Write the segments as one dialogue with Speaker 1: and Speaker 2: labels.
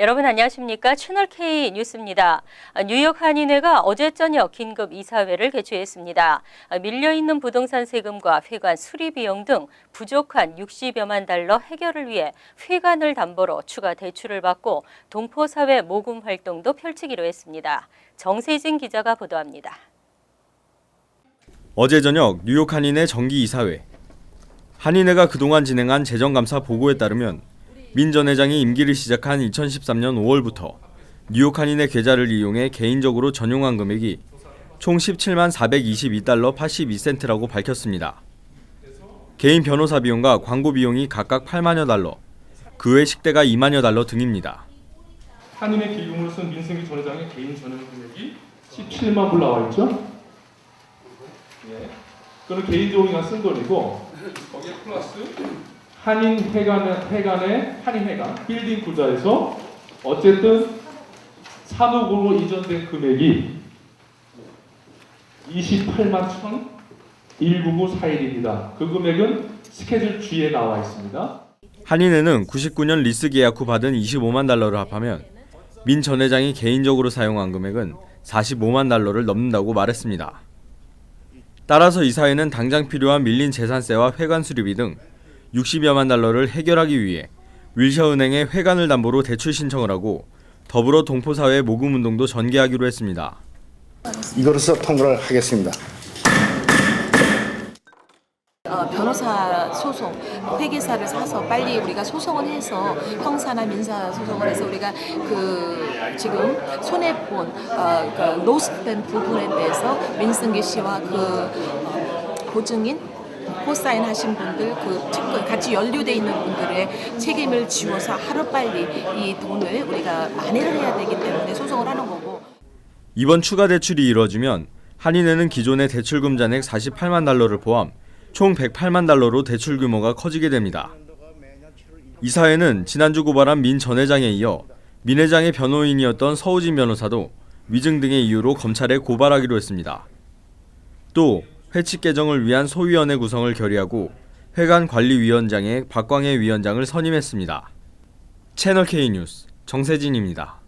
Speaker 1: 여러분 안녕하십니까? 채널K 뉴스입니다. 뉴욕 한인회가 어제 저녁 긴급 이사회를 개최했습니다. 밀려있는 부동산 세금과 회관 수리 비용 등 부족한 60여만 달러 해결을 위해 회관을 담보로 추가 대출을 받고 동포사회 모금 활동도 펼치기로 했습니다. 정세진 기자가 보도합니다.
Speaker 2: 어제 저녁 뉴욕 한인회 정기 이사회. 한인회가 그동안 진행한 재정감사 보고에 따르면 민 전 회장이 임기를 시작한 2013년 5월부터 뉴욕 한인회 계좌를 이용해 개인적으로 전용한 금액이 총 17만 422달러 82센트라고 밝혔습니다. 개인 변호사 비용과 광고 비용이 각각 8만여 달러, 그 외 식대가 2만여 달러 등입니다.
Speaker 3: 한인회 기금으로 쓴 민승기 전 회장의 개인 전용 금액이 17만 불 나와 있죠? 예. 그건 개인적으로 쓴 돈이고 거기에 플러스 한인회관의 한인회관 빌딩 구좌에서 어쨌든 사무국으로 이전된 금액이 28만 1,19941입니다. 그 금액은 스케줄 G에 나와 있습니다.
Speaker 2: 한인회는 99년 리스 계약 후 받은 25만 달러를 합하면 민 전 회장이 개인적으로 사용한 금액은 45만 달러를 넘는다고 말했습니다. 따라서 이사회는 당장 필요한 밀린 재산세와 회관 수리비 등 60여만 달러를 해결하기 위해 윌셔은행에 회관을 담보로 대출 신청을 하고 더불어 동포사회 모금운동도 전개하기로 했습니다.
Speaker 4: 이거로서 통과를 하겠습니다.
Speaker 5: 변호사 소송, 회계사를 사서 빨리 우리가 소송을 해서 형사나 민사 소송을 해서 우리가 지금 손해본 로스된 부분에 대해서 민승기 씨와 보증인 코사인하신 분들 특권 같이 연루돼 있는 분들의 책임을 지워서 하루빨리 이 돈을 우리가 만회를 해야 되기 때문에 소송을 하는 거고.
Speaker 2: 이번 추가 대출이 이루어지면 한인회는 기존의 대출금 잔액 48만 달러를 포함 총 108만 달러로 대출 규모가 커지게 됩니다. 이사회는 지난주 고발한 민 전 회장에 이어 민 회장의 변호인이었던 서우진 변호사도 위증 등의 이유로 검찰에 고발하기로 했습니다. 또 회칙 개정을 위한 소위원회 구성을 결의하고 회관관리위원장에 박광혜 위원장을 선임했습니다. 채널K 뉴스 정세진입니다.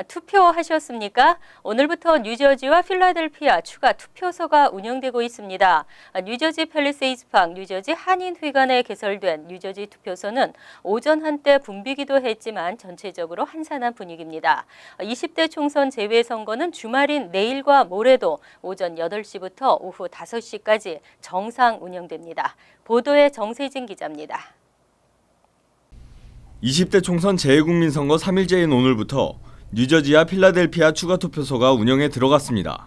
Speaker 1: 투표하셨습니까? 오늘부터 뉴저지와 필라델피아 추가 투표소가 운영되고 있습니다. 뉴저지 팰리세이드파크 뉴저지 한인회관에 개설된 뉴저지 투표소는 오전 한때 붐비기도 했지만 전체적으로 한산한 분위기입니다. 20대 총선 재외선거는 주말인 내일과 모레도 오전 8시부터 오후 5시까지 정상 운영됩니다. 보도에 정세진 기자입니다.
Speaker 2: 20대 총선 재외국민선거 3일째인 오늘부터 뉴저지와 필라델피아 추가 투표소가 운영에 들어갔습니다.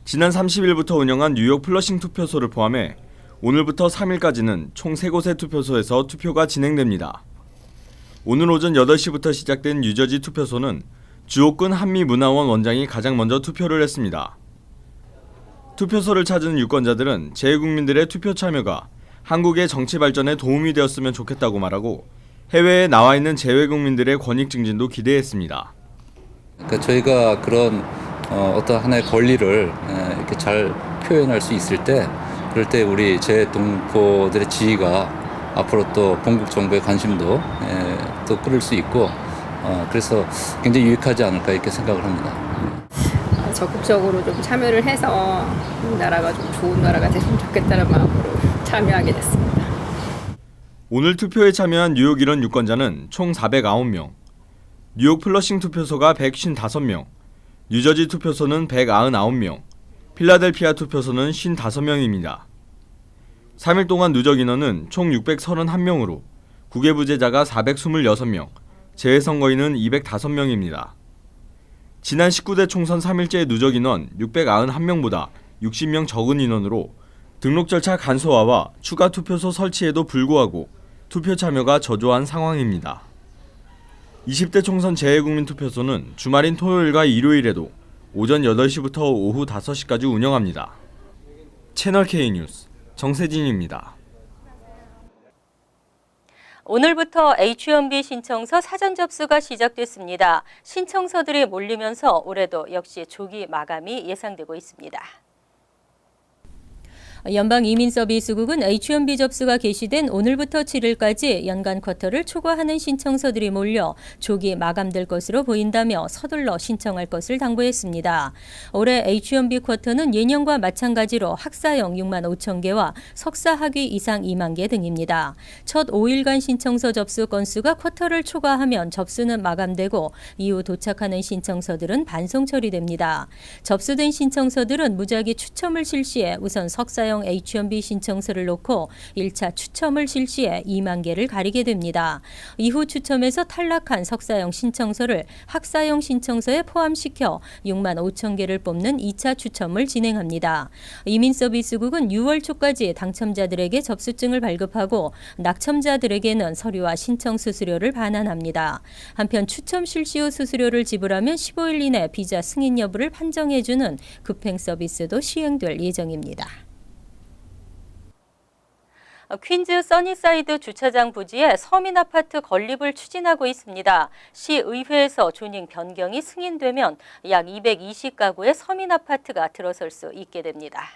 Speaker 2: 지난 30일부터 운영한 뉴욕 플러싱 투표소를 포함해 오늘부터 3일까지는 총 3곳의 투표소에서 투표가 진행됩니다. 오늘 오전 8시부터 시작된 뉴저지 투표소는 주옥근 한미문화원 원장이 가장 먼저 투표를 했습니다. 투표소를 찾은 유권자들은 재외국민들의 투표 참여가 한국의 정치 발전에 도움이 되었으면 좋겠다고 말하고 해외에 나와 있는 재외국민들의 권익 증진도 기대했습니다.
Speaker 6: 그러니까 저희가 그런 어떤 하나의 권리를 이렇게 잘 표현할 수 있을 때, 그럴 때 우리 재동포들의 지위가 앞으로 또 본국 정부의 관심도 또 끌을 수 있고, 그래서 굉장히 유익하지 않을까 이렇게 생각을 합니다.
Speaker 7: 적극적으로 좀 참여를 해서 나라가 좀 좋은 나라가 됐으면 좋겠다는 마음으로 참여하게 됐습니다.
Speaker 2: 오늘 투표에 참여한 뉴욕 일원 유권자는 총 409명, 뉴욕 플러싱 투표소가 155명, 뉴저지 투표소는 199명, 필라델피아 투표소는 55명입니다. 3일 동안 누적 인원은 총 631명으로 국외부재자가 426명, 재외선거인은 205명입니다. 지난 19대 총선 3일째 누적 인원 691명보다 60명 적은 인원으로 등록 절차 간소화와 추가 투표소 설치에도 불구하고 투표 참여가 저조한 상황입니다. 20대 총선 재외국민 투표소는 주말인 토요일과 일요일에도 오전 8시부터 오후 5시까지 운영합니다. 채널K 뉴스 정세진입니다.
Speaker 1: 오늘부터 H-1B 신청서 사전 접수가 시작됐습니다. 신청서들이 몰리면서 올해도 역시 조기 마감이 예상되고 있습니다. 연방이민서비스국은 H-1B 접수가 개시된 오늘부터 7일까지 연간 쿼터를 초과하는 신청서들이 몰려 조기 마감될 것으로 보인다며 서둘러 신청할 것을 당부했습니다. 올해 H-1B 쿼터는 예년과 마찬가지로 학사형 6만 5천 개와 석사 학위 이상 2만 개 등입니다. 첫 5일간 신청서 접수 건수가 쿼터를 초과하면 접수는 마감되고 이후 도착하는 신청서들은 반송 처리됩니다. 접수된 신청서들은 무작위 추첨을 실시해 우선 석사형 H-1B 신청서를 놓고 1차 추첨을 실시해 2만 개를 가리게 됩니다. 이후 추첨에서 탈락한 석사형 신청서를 학사형 신청서에 포함시켜 6만 5천 개를 뽑는 2차 추첨을 진행합니다. 이민서비스국은 6월 초까지 당첨자들에게 접수증을 발급하고 낙첨자들에게는 서류와 신청 수수료를 반환합니다. 한편 추첨 실시 후 수수료를 지불하면 15일 이내 비자 승인 여부를 판정해주는 급행 서비스도 시행될 예정입니다. 퀸즈 써니사이드 주차장 부지에 서민 아파트 건립을 추진하고 있습니다. 시의회에서 조닝 변경이 승인되면 약 220가구의 서민 아파트가 들어설 수 있게 됩니다.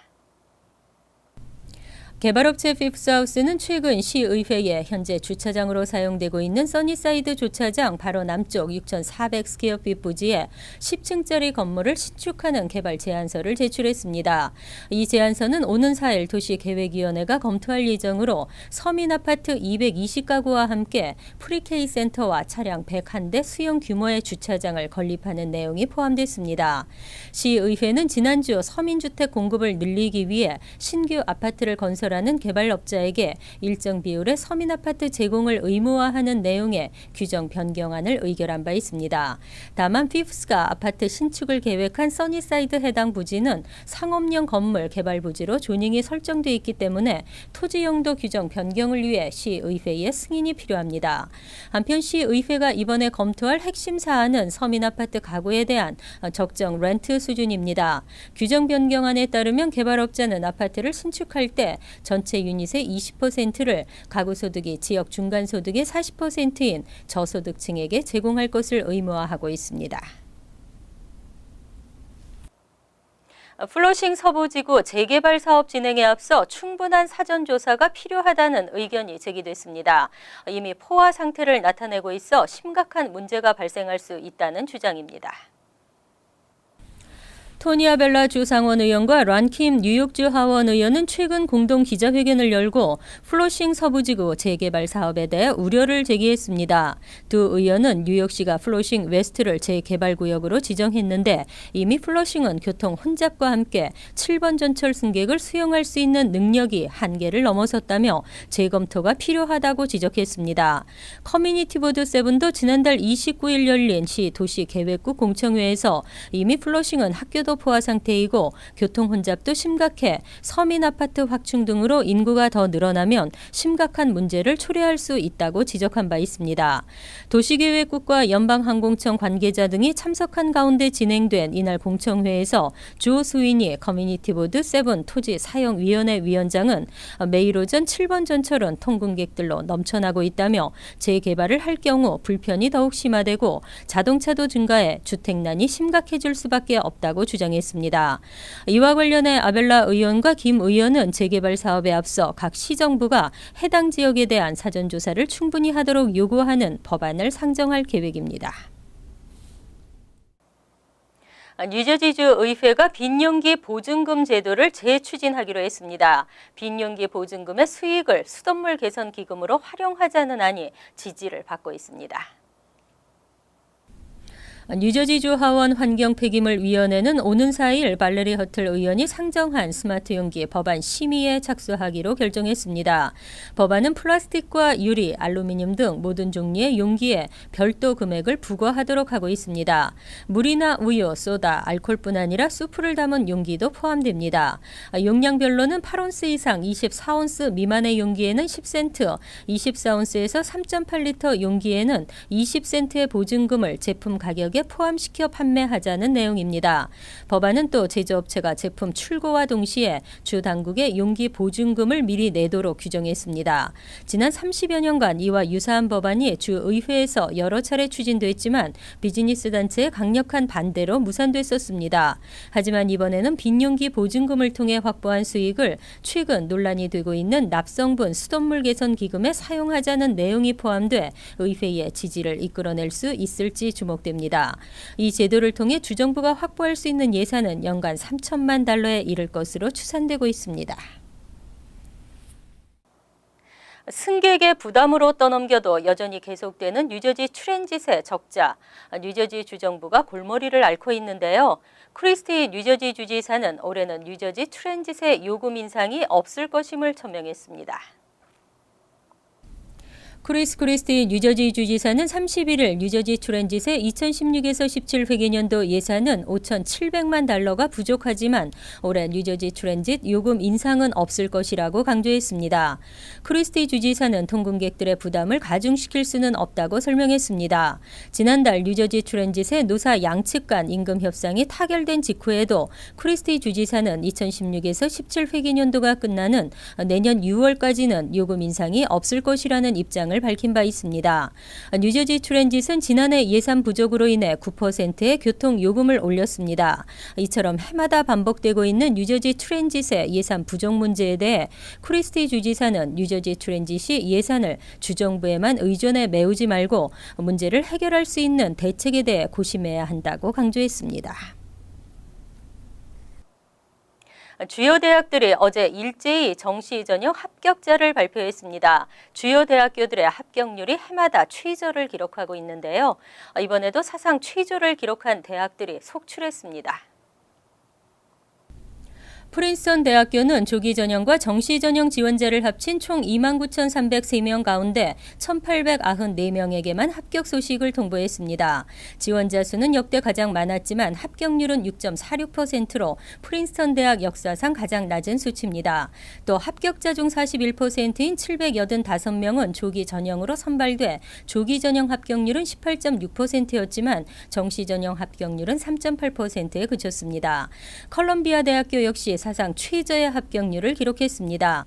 Speaker 1: 개발업체 피프스하우스는 최근 시의회에 현재 주차장으로 사용되고 있는 써니사이드 주차장 바로 남쪽 6,400스퀘어핏 부지에 10층짜리 건물을 신축하는 개발 제안서를 제출했습니다. 이 제안서는 오는 4일 도시계획위원회가 검토할 예정으로 서민 아파트 220가구와 함께 프리케이 센터와 차량 101대 수용 규모의 주차장을 건립하는 내용이 포함됐습니다. 시의회는 지난주 서민주택 공급을 늘리기 위해 신규 아파트를 건설하는 개발업자에게 일정 비율의 서민 아파트 제공을 의무화하는 내용의 규정 변경안을 의결한 바 있습니다. 다만 피프스가 아파트 신축을 계획한 써니사이드 해당 부지는 상업용 건물 개발 부지로 조닝이 설정돼 있기 때문에 토지 용도 규정 변경을 위해 시의회의 승인이 필요합니다. 한편 시의회가 이번에 검토할 핵심 사안은 서민 아파트 가구에 대한 적정 렌트 수준입니다. 규정 변경안에 따르면 개발업자는 아파트를 신축할 때 전체 유닛의 20%를 가구 소득이 지역 중간 소득의 40%인 저소득층에게 제공할 것을 의무화하고 있습니다. 플러싱 서부지구 재개발 사업 진행에 앞서 충분한 사전조사가 필요하다는 의견이 제기됐습니다. 이미 포화 상태를 나타내고 있어 심각한 문제가 발생할 수 있다는 주장입니다. 토니 아벨라 주 상원 의원과 란킴 뉴욕주 하원 의원은 최근 공동 기자회견을 열고 플러싱 서부지구 재개발 사업에 대해 우려를 제기했습니다. 두 의원은 뉴욕시가 플러싱 웨스트를 재개발 구역으로 지정했는데 이미 플러싱은 교통 혼잡과 함께 7번 전철 승객을 수용할 수 있는 능력이 한계를 넘어섰다며 재검토가 필요하다고 지적했습니다. 커뮤니티 보드 7도 지난달 29일 열린 시 도시계획국 공청회에서 이미 플러싱은 학교도 포화 상태이고 교통 혼잡도 심각해 서민 아파트 확충 등으로 인구가 더 늘어나면 심각한 문제를 초래할 수 있다고 지적한 바 있습니다. 도시계획국과 연방항공청 관계자 등이 참석한 가운데 진행된 이날 공청회에서 조 수인이 커뮤니티 보드 7 토지 사용위원회 위원장은 매일 오전 7번 전철은 통근객들로 넘쳐나고 있다며 재개발을 할 경우 불편이 더욱 심화되고 자동차도 증가해 주택난이 심각해질 수밖에 없다고 주장했습니다. 이와 관련해 아벨라 의원과 김 의원은 재개발 사업에 앞서 각 시정부가 해당 지역에 대한 사전조사를 충분히 하도록 요구하는 법안을 상정할 계획입니다. 뉴저지주 의회가 빈용기 보증금 제도를 재추진하기로 했습니다. 빈용기 보증금의 수익을 수돗물 개선 기금으로 활용하자는 안이 지지를 받고 있습니다. 뉴저지주 하원 환경폐기물위원회는 오는 4일 발레리 허틀 의원이 상정한 스마트 용기 법안 심의에 착수하기로 결정했습니다. 법안은 플라스틱과 유리, 알루미늄 등 모든 종류의 용기에 별도 금액을 부과하도록 하고 있습니다. 물이나 우유, 소다, 알코올뿐 아니라 수프를 담은 용기도 포함됩니다. 용량별로는 8온스 이상 24온스 미만의 용기에는 10센트, 24온스에서 3.8리터 용기에는 20센트의 보증금을 제품 가격에 가격에 포함시켜 판매하자는 내용입니다. 법안은 또 제조업체가 제품 출고와 동시에 주 당국에 용기 보증금을 미리 내도록 규정했습니다. 지난 30여 년간 이와 유사한 법안이 주 의회에서 여러 차례 추진됐지만 비즈니스 단체의 강력한 반대로 무산됐었습니다. 하지만 이번에는 빈용기 보증금을 통해 확보한 수익을 최근 논란이 되고 있는 납성분 수돗물 개선 기금에 사용하자는 내용이 포함돼 의회의 지지를 이끌어낼 수 있을지 주목됩니다. 이 제도를 통해 주정부가 확보할 수 있는 예산은 연간 3천만 달러에 이를 것으로 추산되고 있습니다. 승객의 부담으로 떠넘겨도 여전히 계속되는 뉴저지 트랜짓의 적자. 뉴저지 주정부가 골머리를 앓고 있는데요. 크리스티 뉴저지 주지사는 올해는 뉴저지 트랜짓의 요금 인상이 없을 것임을 천명했습니다. 크리스 크리스티 뉴저지 주지사는 31일 뉴저지 트랜짓의 2016에서 17 회계년도 예산은 5,700만 달러가 부족하지만 올해 뉴저지 트랜짓 요금 인상은 없을 것이라고 강조했습니다. 크리스티 주지사는 통근객들의 부담을 가중시킬 수는 없다고 설명했습니다. 지난달 뉴저지 트랜짓의 노사 양측 간 임금 협상이 타결된 직후에도 크리스티 주지사는 2016에서 17 회계년도가 끝나는 내년 6월까지는 요금 인상이 없을 것이라는 입장을 밝힌 바 있습니다. 뉴저지 트랜짓은 지난해 예산 부족으로 인해 9%의 교통 요금을 올렸습니다. 이처럼 해마다 반복되고 있는 뉴저지 트랜짓의 예산 부족 문제에 대해 크리스티 주지사는 뉴저지 트랜짓이 예산을 주정부에만 의존해 메우지 말고 문제를 해결할 수 있는 대책에 대해 고심해야 한다고 강조했습니다. 주요 대학들이 어제 일제히 정시 전형 합격자를 발표했습니다. 주요 대학교들의 합격률이 해마다 최저를 기록하고 있는데요. 이번에도 사상 최저를 기록한 대학들이 속출했습니다. 프린스턴 대학교는 조기 전형과 정시 전형 지원자를 합친 총 29,303명 가운데 1,894명에게만 합격 소식을 통보했습니다. 지원자 수는 역대 가장 많았지만 합격률은 6.46%로 프린스턴 대학 역사상 가장 낮은 수치입니다. 또 합격자 중 41%인 785명은 조기 전형으로 선발돼 조기 전형 합격률은 18.6%였지만 정시 전형 합격률은 3.8%에 그쳤습니다. 컬럼비아 대학교 역시 사상 최저의 합격률을 기록했습니다.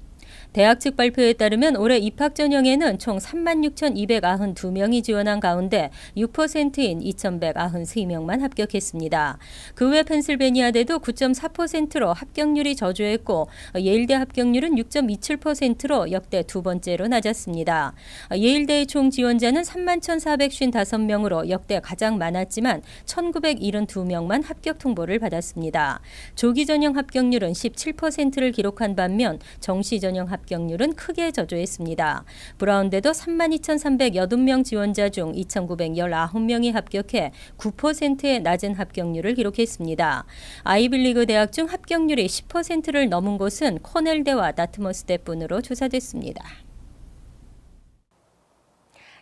Speaker 1: 대학 측 발표에 따르면 올해 입학 전형에는 총 36,292명이 지원한 가운데 6%인 2,193명만 합격했습니다. 그 외 펜실베니아대도 9.4%로 합격률이 저조했고 예일대 합격률은 6.27%로 역대 두 번째로 낮았습니다. 예일대의 총 지원자는 31,455명으로 역대 가장 많았지만 1,972명만 합격 통보를 받았습니다. 조기 전형 합격률은 17%를 기록한 반면 정시 전형 합격률은 크게 저조했습니다. 브라운대도 32,380명 지원자 중 2,919명이 합격해 9%의 낮은 합격률을 기록했습니다. 아이빌리그 대학 중 합격률이 10%를 넘은 곳은 코넬대와 다트머스대뿐으로 조사됐습니다.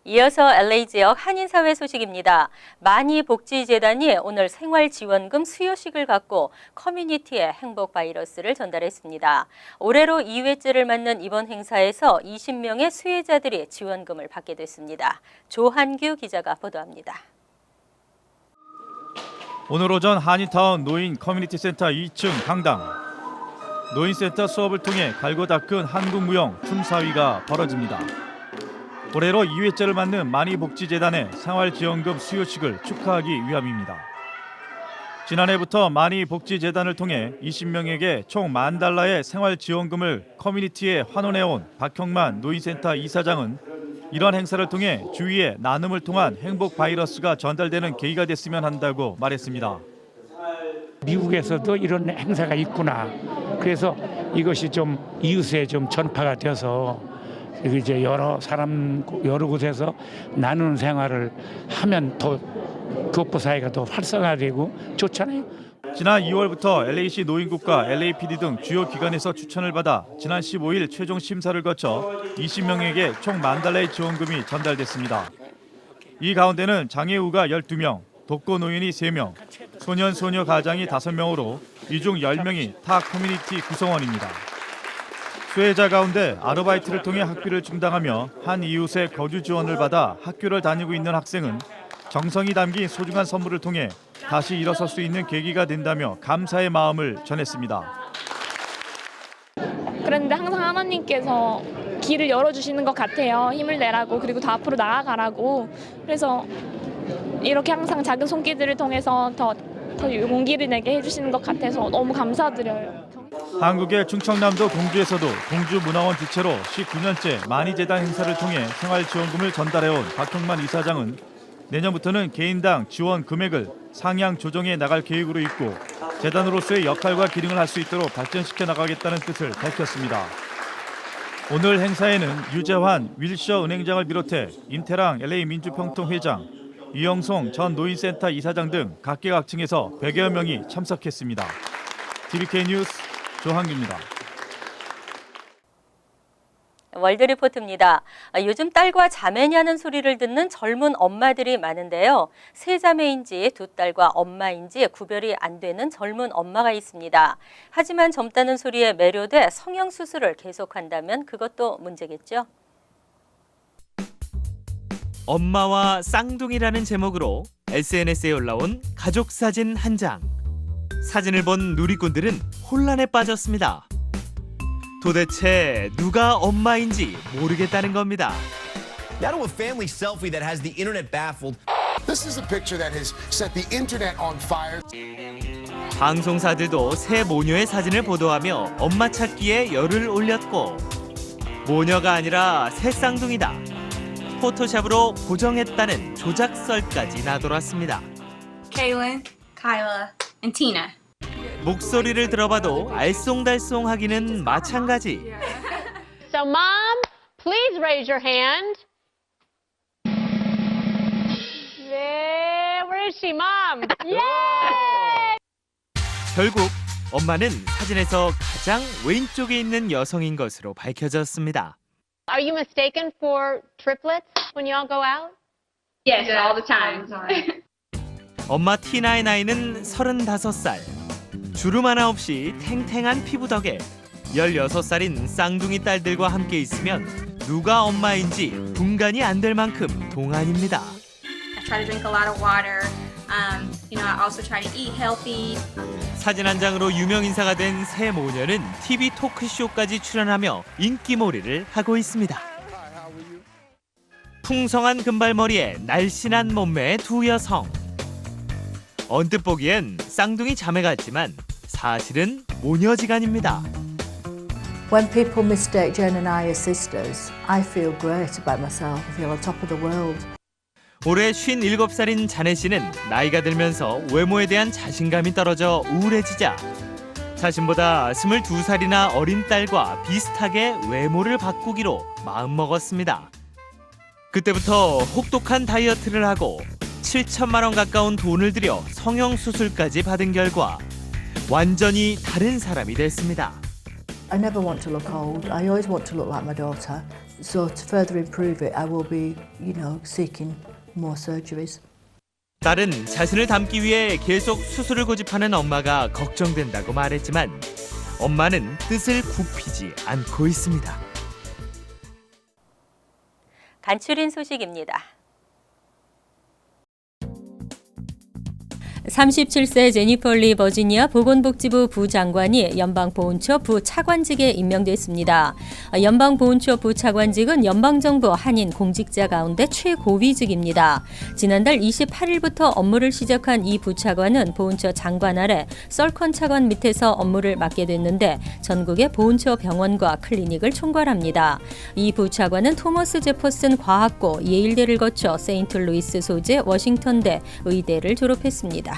Speaker 1: 이어서 LA 지역 한인사회 소식입니다. 많이복지재단이 오늘 생활지원금 수여식을 갖고 커뮤니티에 행복 바이러스를 전달했습니다. 올해로 2회째를 맞는 이번 행사에서 20명의 수혜자들이 지원금을 받게 됐습니다. 조한규 기자가 보도합니다.
Speaker 8: 오늘 오전 한인타운 노인 커뮤니티센터 2층 강당. 노인센터 수업을 통해 갈고 닦은 한국무용 춤사위가 벌어집니다. 올해로 2회째를 맞는 많이복지재단의 생활지원금 수여식을 축하하기 위함입니다. 지난해부터 많이복지재단을 통해 20명에게 총 $10,000의 생활지원금을 커뮤니티에 환원해온 박형만 노인센터 이사장은 이러한 행사를 통해 주위에 나눔을 통한 행복 바이러스가 전달되는 계기가 됐으면 한다고 말했습니다.
Speaker 9: 미국에서도 이런 행사가 있구나. 그래서 이것이 좀 이웃에 좀 전파가 되어서 이제 여러 곳에서 나누는 생활을 하면 더 교포 사회가 더 활성화되고 좋잖아요.
Speaker 8: 지난 2월부터 LA시 노인국과 LAPD 등 주요 기관에서 추천을 받아 지난 15일 최종 심사를 거쳐 20명에게 총 $10,000의 지원금이 전달됐습니다. 이 가운데는 장애우가 12명, 독거노인이 3명, 소년소녀 가장이 5명으로 이 중 10명이 타 커뮤니티 구성원입니다. 수혜자 가운데 아르바이트를 통해 학비를 충당하며 한 이웃의 거주 지원을 받아 학교를 다니고 있는 학생은 정성이 담긴 소중한 선물을 통해 다시 일어설 수 있는 계기가 된다며 감사의 마음을 전했습니다.
Speaker 10: 그런데 항상 하나님께서 길을 열어주시는 것 같아요. 힘을 내라고, 그리고 더 앞으로 나아가라고. 그래서 이렇게 항상 작은 손길들을 통해서 더 용기를 내게 해주시는 것 같아서 너무 감사드려요.
Speaker 8: 한국의 충청남도 공주에서도 공주문화원 주최로 19년째 만이재단 행사를 통해 생활지원금을 전달해온 박형만 이사장은 내년부터는 개인당 지원 금액을 상향 조정해 나갈 계획으로 있고 재단으로서의 역할과 기능을 할 수 있도록 발전시켜 나가겠다는 뜻을 밝혔습니다. 오늘 행사에는 유재환 윌셔 은행장을 비롯해 임태랑 LA 민주평통 회장, 이영송 전 노인센터 이사장 등 각계각층에서 100여 명이 참석했습니다. TVK 뉴스 조항규입니다.
Speaker 1: 월드리포트입니다. 요즘 딸과 자매냐는 소리를 듣는 젊은 엄마들이 많은데요. 세 자매인지 두 딸과 엄마인지 구별이 안 되는 젊은 엄마가 있습니다. 하지만 젊다는 소리에 매료돼 성형수술을 계속한다면 그것도 문제겠죠.
Speaker 11: 엄마와 쌍둥이라는 제목으로 SNS에 올라온 가족 사진 한 장. 사진을 본 누리꾼들은 혼란에 빠졌습니다. 도대체 누가 엄마인지 모르겠다는 겁니다.
Speaker 12: Now to a family selfie that has the internet baffled.
Speaker 13: This is a picture that has set the internet on fire.
Speaker 11: 방송사들도 새 모녀의 사진을 보도하며 엄마 찾기에 열을 올렸고 모녀가 아니라 새 쌍둥이다. 포토샵으로 고정했다는 조작설까지 나돌았습니다.
Speaker 14: Kaylin, Kyla, and Tina.
Speaker 11: 목소리를 들어봐도 알쏭달쏭하기는 마찬가지.
Speaker 15: So mom, please raise your hand. Yeah, where is she, mom? Yay!
Speaker 11: 결국 엄마는 사진에서 가장 왼쪽에 있는 여성인 것으로 밝혀졌습니다.
Speaker 15: Are you mistaken for triplets when you all go out?
Speaker 14: Yes, all the time.
Speaker 11: 엄마 티나의 나이는 35살. 주름 하나 없이 탱탱한 피부 덕에 16살인 쌍둥이 딸들과 함께 있으면 누가 엄마인지 분간이 안 될 만큼 동안입니다.
Speaker 14: I try to drink a lot of water. I also try to eat healthy.
Speaker 11: 사진 한 장으로 유명 인사가 된 새 모녀는 TV 토크쇼까지 출연하며 인기몰이를 하고 있습니다. 풍성한 금발머리에 날씬한 몸매의 두 여성. 언뜻 보기엔 쌍둥이 자매 같지만 사실은 모녀지간입니다.
Speaker 16: When people mistake Jen and I as sisters, I feel great about myself. I feel on top of the world.
Speaker 11: 올해 57살인 자네 씨는 나이가 들면서 외모에 대한 자신감이 떨어져 우울해지자 자신보다 22살이나 어린 딸과 비슷하게 외모를 바꾸기로 마음먹었습니다. 그때부터 혹독한 다이어트를 하고 7천만 원 가까운 돈을 들여 성형수술까지 받은 결과 완전히 다른 사람이 됐습니다.
Speaker 16: I never want to look old. I always want to look like my daughter. So to further improve it, I will be, seeking more surgeries.
Speaker 11: 딸은 자신을 닮기 위해 계속 수술을 고집하는 엄마가 걱정된다고 말했지만 엄마는 뜻을 굽히지 않고 있습니다.
Speaker 1: 간추린 소식입니다. 37세 제니퍼 리 버지니아 보건복지부 부장관이 연방보훈처 부차관직에 임명됐습니다. 연방보훈처 부차관직은 연방정부 한인 공직자 가운데 최고위직입니다. 지난달 28일부터 업무를 시작한 이 부차관은 보훈처 장관 아래 썰컨 차관 밑에서 업무를 맡게 됐는데 전국의 보훈처 병원과 클리닉을 총괄합니다. 이 부차관은 토머스 제퍼슨 과학고 예일대를 거쳐 세인트루이스 소재 워싱턴대 의대를 졸업했습니다.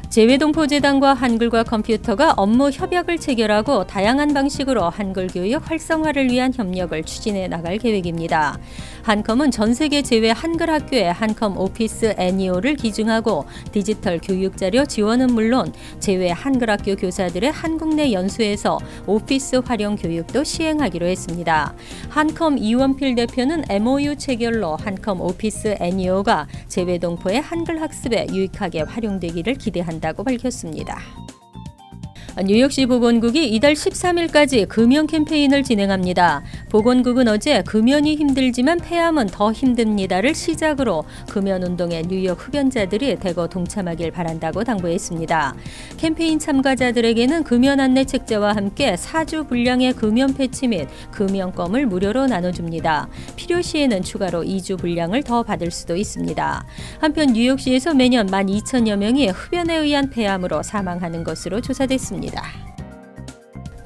Speaker 1: 재외동포재단과 한글과 컴퓨터가 업무 협약을 체결하고 다양한 방식으로 한글 교육 활성화를 위한 협력을 추진해 나갈 계획입니다. 한컴은 전 세계 재외 한글 학교의 한컴 오피스 애니어를 기증하고 디지털 교육자료 지원은 물론 재외 한글 학교 교사들의 한국 내 연수에서 오피스 활용 교육도 시행하기로 했습니다. 한컴 이원필 대표는 MOU 체결로 한컴 오피스 애니어가 재외동포의 한글 학습에 유익하게 활용되기를 기대한다고 밝혔습니다. 뉴욕시 보건국이 이달 13일까지 금연 캠페인을 진행합니다. 보건국은 어제 금연이 힘들지만 폐암은 더 힘듭니다를 시작으로 금연 운동에 뉴욕 흡연자들이 대거 동참하길 바란다고 당부했습니다. 캠페인 참가자들에게는 금연 안내 책자와 함께 4주 분량의 금연 패치 및 금연껌을 무료로 나눠줍니다. 필요시에는 추가로 2주 분량을 더 받을 수도 있습니다. 한편 뉴욕시에서 매년 12,000여 명이 흡연에 의한 폐암으로 사망하는 것으로 조사됐습니다.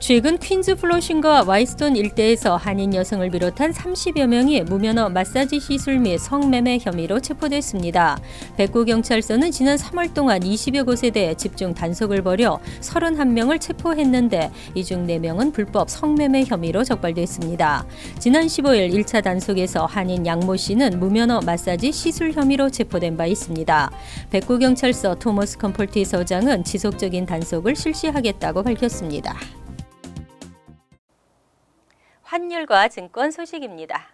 Speaker 1: 최근 퀸즈 플러싱과 와이스톤 일대에서 한인 여성을 비롯한 30여 명이 무면허 마사지 시술 및 성매매 혐의로 체포됐습니다. 백구경찰서는 지난 3월 동안 20여 곳에 대해 집중 단속을 벌여 31명을 체포했는데 이 중 4명은 불법 성매매 혐의로 적발됐습니다. 지난 15일 1차 단속에서 한인 양모 씨는 무면허 마사지 시술 혐의로 체포된 바 있습니다. 백구경찰서 토머스 컴폴티 서장은 지속적인 단속을 실시하겠다고 밝혔습니다. 환율과 증권 소식입니다.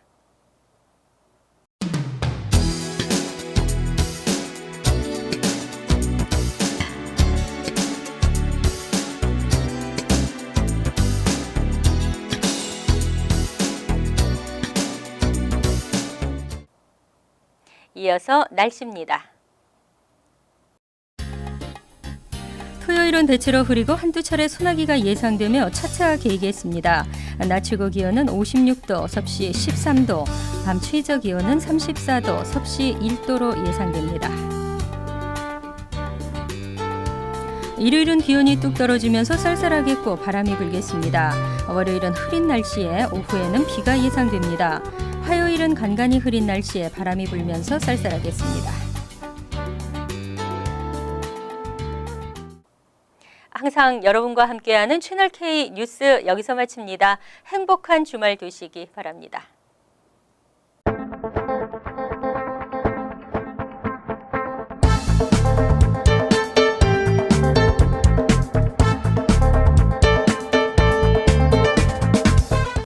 Speaker 1: 이어서 날씨입니다. 토요일은 대체로 흐리고 한두 차례 소나기가 예상되며 차차 개겠습니다. 낮 최고 기온은 56도, 섭씨 13도, 밤 최저 기온은 34도, 섭씨 1도로 예상됩니다. 일요일은 기온이 뚝 떨어지면서 쌀쌀하겠고 바람이 불겠습니다. 월요일은 흐린 날씨에 오후에는 비가 예상됩니다. 화요일은 간간히 흐린 날씨에 바람이 불면서 쌀쌀하겠습니다. 항상 여러분과 함께하는 채널K 뉴스 여기서 마칩니다. 행복한 주말 되시기 바랍니다.